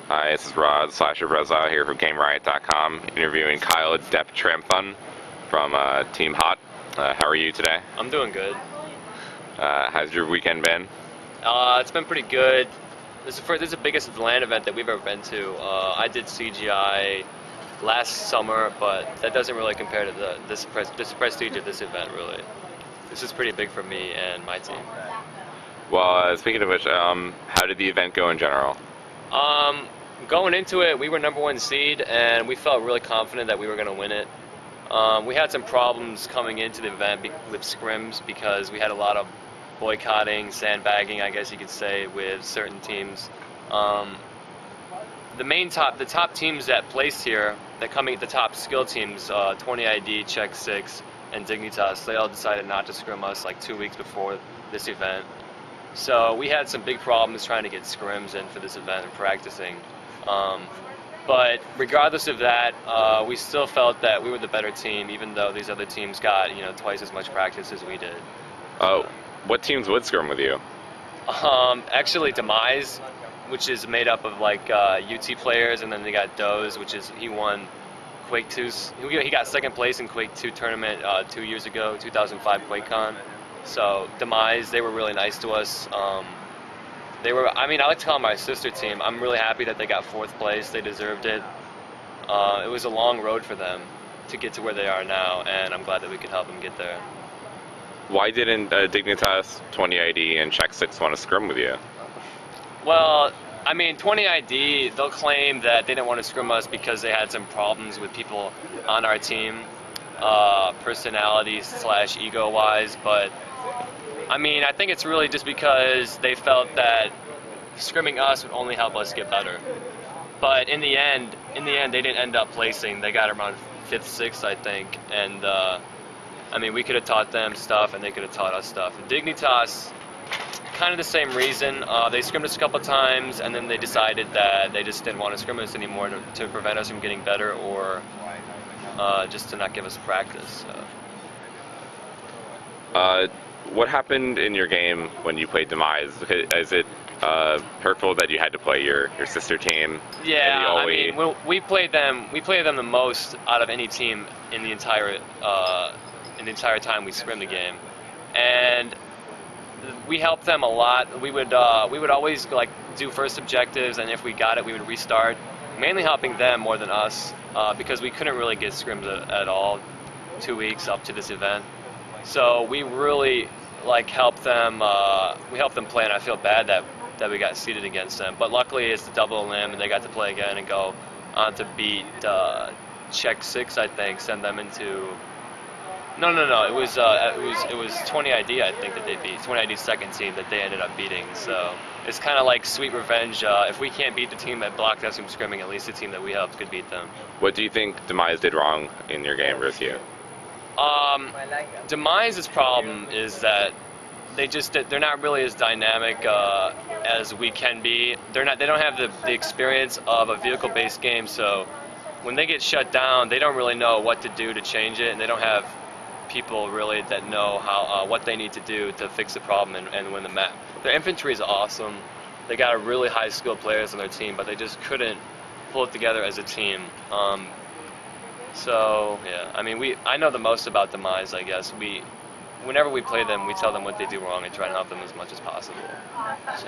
Hi, this is Rod /Bresalu here from Gameriot.com, interviewing Kyle DEP Tramfun from Team Hot. How are you today? I'm doing good. How's your weekend been? It's been pretty good. This is the biggest LAN event that we've ever been to. I did CGI last summer, but that doesn't really compare to this prestige of this event, really. This is pretty big for me and my team. Well, speaking of which, how did the event go in general? Going into it, we were #1 seed, and we felt really confident that we were going to win it. We had some problems coming into the event with scrims because we had a lot of boycotting, sandbagging, I guess you could say, with certain teams. The top teams that placed here, the top skill teams, 20ID, Check 6, and Dignitas, they all decided not to scrim us like 2 weeks before this event. So we had some big problems trying to get scrims in for this event and practicing. But regardless of that, we still felt that we were the better team, even though these other teams got twice as much practice as we did. What teams would scrim with you? Actually, Demise, which is made up of like UT players, and then they got Doze, which is he won Quake 2. He got second place in Quake 2 tournament 2 years ago, 2005 Quakecon. So Demise, they were really nice to us. I like to call them my sister team. I'm really happy that they got 4th place. They deserved it. It was a long road for them to get to where they are now, and I'm glad that we could help them get there. Why didn't Dignitas, 20ID, and Check 6 want to scrim with you? Well, 20ID, they'll claim that they didn't want to scrim us because they had some problems with people on our team, personality/ego-wise, but I think it's really just because they felt that scrimming us would only help us get better. But in the end, they didn't end up placing. They got around 5th, 6th, I think, and we could have taught them stuff, and they could have taught us stuff. And Dignitas, kind of the same reason. They scrimmed us a couple times, and then they decided that they just didn't want to scrim us anymore to prevent us from getting better, or just to not give us practice. What happened in your game when you played Demise? Is it hurtful that you had to play your sister team? Yeah, we played them the most out of any team in the entire time we scrimmed the game, and we helped them a lot. We would always like do first objectives, and if we got it, we would restart. Mainly helping them more than us because we couldn't really get scrims at all 2 weeks up to this event. So we really helped them. We helped them play, and I feel bad that we got seeded against them. But luckily, it's the double elim, and they got to play again and go on to beat Check 6, I think. Send them into. No. It was 20ID, I think, that they beat. 20ID's second team that they ended up beating. So it's kind of like sweet revenge. If we can't beat the team that blocked us from scrimming, at least the team that we helped could beat them. What do you think Demise did wrong in your game versus you? Demise's problem is that they're not really as dynamic as we can be. They don't have the experience of a vehicle-based game, so when they get shut down, they don't really know what to do to change it, and they don't have people really that know what they need to do to fix the problem and win the map. Their infantry is awesome. They got a really high skilled players on their team, but they just couldn't pull it together as a team. So yeah, I know the most about Demise, I guess. Whenever we play them, we tell them what they do wrong and try to help them as much as possible. So.